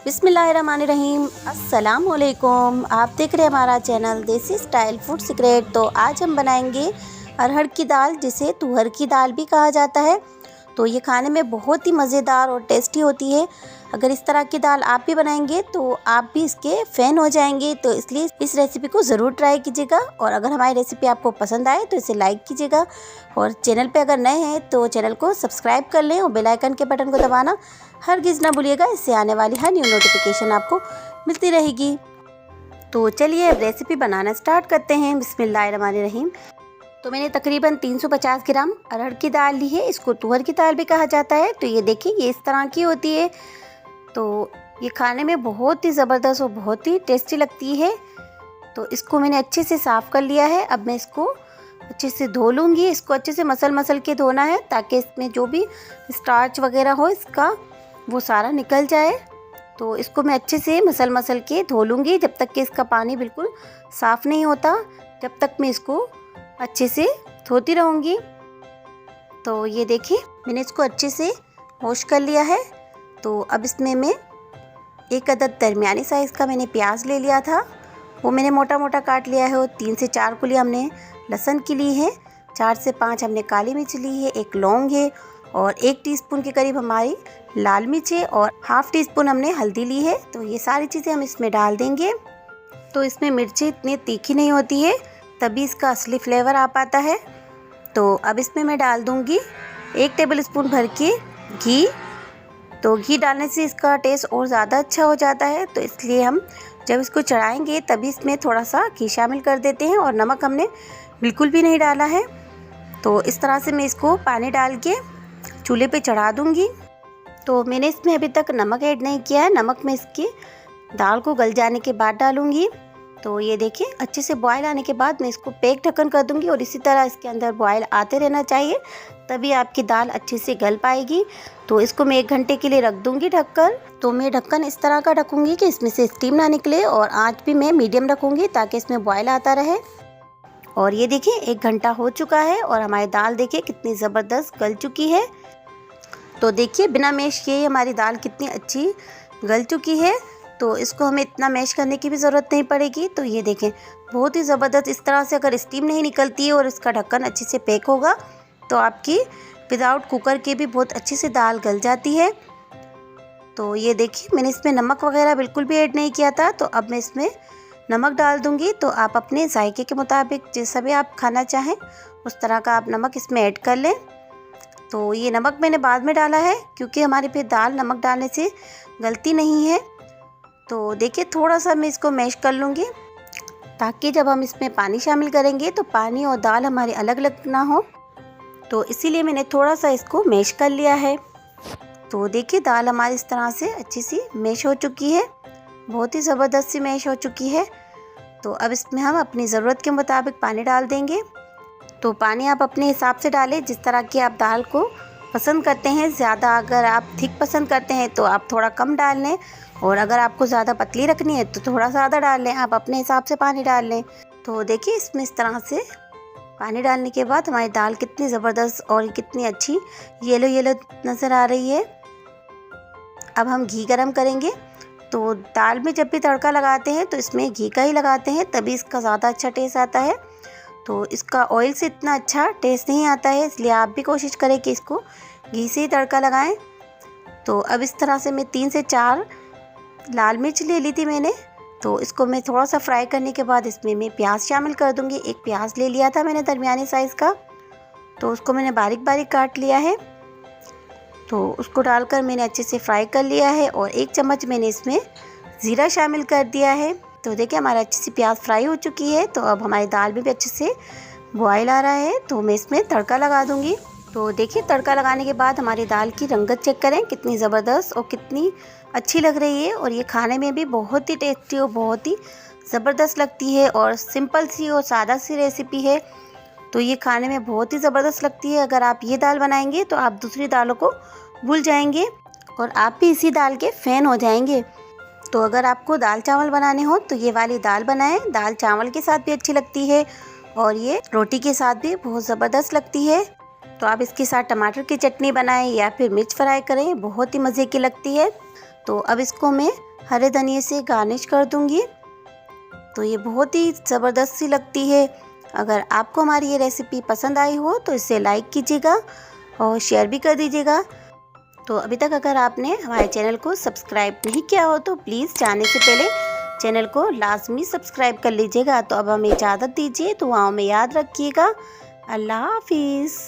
बिस्मिल्लाहिर्रहमानिर्रहीम। अस्सलाम वालेकुम। आप देख रहे हैं हमारा चैनल देसी स्टाइल फूड सीक्रेट। तो आज हम बनाएंगे अरहर की दाल, जिसे तुअर की दाल भी कहा जाता है। तो ये खाने में बहुत ही मज़ेदार और टेस्टी होती है। अगर इस तरह की दाल आप भी बनाएंगे तो आप भी इसके फ़ैन हो जाएंगे। तो इसलिए इस रेसिपी को ज़रूर ट्राई कीजिएगा। और अगर हमारी रेसिपी आपको पसंद आए तो इसे लाइक कीजिएगा। और चैनल पे अगर नए हैं तो चैनल को सब्सक्राइब कर लें और बेल आइकन के बटन को दबाना हरगिज़ ना भूलिएगा। इससे आने वाली हर न्यू नोटिफिकेशन आपको मिलती रहेगी। तो चलिए अब रेसिपी बनाना स्टार्ट करते हैं। बिस्मिल्लाहिर्रहमानिर्रहीम। तो मैंने तकरीबन 350 ग्राम अरहर की दाल ली है। इसको तुअर की दाल भी कहा जाता है। तो ये देखिए, ये इस तरह की होती है। तो ये खाने में बहुत ही ज़बरदस्त और बहुत ही टेस्टी लगती है। तो इसको मैंने अच्छे से साफ़ कर लिया है। अब मैं इसको अच्छे से धो लूँगी। इसको अच्छे से मसल के धोना है, ताकि इसमें जो भी स्टार्च वगैरह हो इसका वो सारा निकल जाए। तो इसको मैं अच्छे से मसल के धो लूँगी, जब तक कि इसका पानी बिल्कुल साफ़ नहीं होता, जब तक मैं इसको अच्छे से धोती रहूँगी। तो ये देखिए, मैंने इसको अच्छे से वॉश कर लिया है। तो अब इसमें मैं एक अदद दरमियानी साइज़ का मैंने प्याज ले लिया था, वो मैंने मोटा मोटा काट लिया है। और 3 से 4 कुली हमने लहसुन की ली है, 4 से 5 हमने काली मिर्च ली है, 1 लौंग है और 1 टीस्पून के करीब हमारी लाल मिर्च है और हाफ़ टीस्पून हमने हल्दी ली है। तो ये सारी चीज़ें हम इसमें डाल देंगे। तो इसमें मिर्ची इतनी तीखी नहीं होती है, तभी इसका असली फ्लेवर आ पाता है। तो अब इसमें मैं डाल दूँगी 1 टेबल स्पून भर के घी। तो घी डालने से इसका टेस्ट और ज़्यादा अच्छा हो जाता है। तो इसलिए हम जब इसको चढ़ाएंगे तभी इसमें थोड़ा सा घी शामिल कर देते हैं। और नमक हमने बिल्कुल भी नहीं डाला है। तो इस तरह से मैं इसको पानी डाल के चूल्हे पे चढ़ा दूँगी। तो मैंने इसमें अभी तक नमक ऐड नहीं किया है। नमक मैं इसकी दाल को गल जाने के बाद डालूँगी। तो ये देखिए, अच्छे से बॉयल आने के बाद मैं इसको पैक ढक्कन कर दूंगी। और इसी तरह इसके अंदर बॉयल आते रहना चाहिए, तभी आपकी दाल अच्छे से गल पाएगी। तो इसको मैं 1 घंटे के लिए रख दूंगी ढककर। तो मैं ढक्कन इस तरह का रखूंगी कि इसमें से स्टीम ना निकले, और आंच भी मैं मीडियम रखूंगी ताकि इसमें बॉयल आता रहे। और ये देखिए, 1 घंटा हो चुका है और हमारी दाल देखिए कितनी ज़बरदस्त गल चुकी है। तो देखिए, बिना मैश किए हमारी दाल कितनी अच्छी गल चुकी है। तो इसको हमें इतना मैश करने की भी ज़रूरत नहीं पड़ेगी। तो ये देखें, बहुत ही ज़बरदस्त इस तरह से अगर स्टीम नहीं निकलती है और इसका ढक्कन अच्छे से पैक होगा तो आपकी विदाउट कुकर के भी बहुत अच्छे से दाल गल जाती है। तो ये देखिए, मैंने इसमें नमक वगैरह बिल्कुल भी ऐड नहीं किया था। तो अब मैं इसमें नमक डाल दूँगी। तो आप अपने जायके के मुताबिक जैसा भी आप खाना चाहें उस तरह का आप नमक इसमें ऐड कर लें। तो ये नमक मैंने बाद में डाला है, क्योंकि हमारी फिर दाल नमक डालने से गलती नहीं है। तो देखिए, थोड़ा सा मैं इसको मैश कर लूँगी, ताकि जब हम इसमें पानी शामिल करेंगे तो पानी और दाल हमारी अलग अलग ना हो। तो इसीलिए मैंने थोड़ा सा इसको मैश कर लिया है। तो देखिए, दाल हमारी इस तरह से अच्छी सी मैश हो चुकी है, बहुत ही ज़बरदस्त सी मैश हो चुकी है। तो अब इसमें हम अपनी ज़रूरत के मुताबिक पानी डाल देंगे। तो पानी आप अपने हिसाब से डालें, जिस तरह की आप दाल को पसंद करते हैं। ज़्यादा अगर आप थिक पसंद करते हैं तो आप थोड़ा कम डाल लें, और अगर आपको ज़्यादा पतली रखनी है तो थोड़ा ज़्यादा डाल लें। आप अपने हिसाब से पानी डाल लें। तो देखिए, इसमें इस तरह से पानी डालने के बाद हमारी दाल कितनी ज़बरदस्त और कितनी अच्छी येलो येलो नज़र आ रही है। अब हम घी गरम करेंगे। तो दाल में जब भी तड़का लगाते हैं तो इसमें घी का ही लगाते हैं, तभी इसका ज़्यादा अच्छा टेस्ट आता है। तो इसका ऑयल से इतना अच्छा टेस्ट नहीं आता है, इसलिए आप भी कोशिश करें कि इसको घी से ही तड़का लगाएं। तो अब इस तरह से मैं 3 से 4 लाल मिर्च ले ली थी मैंने। तो इसको मैं थोड़ा सा फ्राई करने के बाद इसमें मैं प्याज शामिल कर दूंगी। 1 प्याज ले लिया था मैंने दरमियानी साइज़ का, तो उसको मैंने बारीक बारीक काट लिया है। तो उसको डालकर मैंने अच्छे से फ्राई कर लिया है। और 1 चम्मच मैंने इसमें ज़ीरा शामिल कर दिया है। तो देखिए, हमारा अच्छी सी प्याज फ्राई हो चुकी है। तो अब हमारी दाल में भी अच्छे से बॉयल आ रहा है। तो मैं इसमें तड़का लगा दूंगी। तो देखिए, तड़का लगाने के बाद हमारी दाल की रंगत चेक करें, कितनी ज़बरदस्त और कितनी अच्छी लग रही है। और ये खाने में भी बहुत ही टेस्टी और बहुत ही ज़बरदस्त लगती है। और सिंपल सी और सादा सी रेसिपी है। तो ये खाने में बहुत ही ज़बरदस्त लगती है। अगर आप ये दाल बनाएंगे तो आप दूसरी दालों को भूल जाएंगे और आप भी इसी दाल के फ़ैन हो जाएंगे। तो अगर आपको दाल चावल बनाने हो तो ये वाली दाल बनाएं। दाल चावल के साथ भी अच्छी लगती है और ये रोटी के साथ भी बहुत ज़बरदस्त लगती है। तो आप इसके साथ टमाटर की चटनी बनाएं या फिर मिर्च फ्राई करें, बहुत ही मज़े की लगती है। तो अब इसको मैं हरे धनिये से गार्निश कर दूंगी। तो ये बहुत ही ज़बरदस्त सी लगती है। अगर आपको हमारी ये रेसिपी पसंद आई हो तो इसे लाइक कीजिएगा और शेयर भी कर दीजिएगा। तो अभी तक अगर आपने हमारे चैनल को सब्सक्राइब नहीं किया हो तो प्लीज़ जाने से पहले चैनल को लाजमी सब्सक्राइब कर लीजिएगा। तो अब हमें इजाज़त दीजिए, दुआओं में याद रखिएगा। अल्लाह हाफिज़।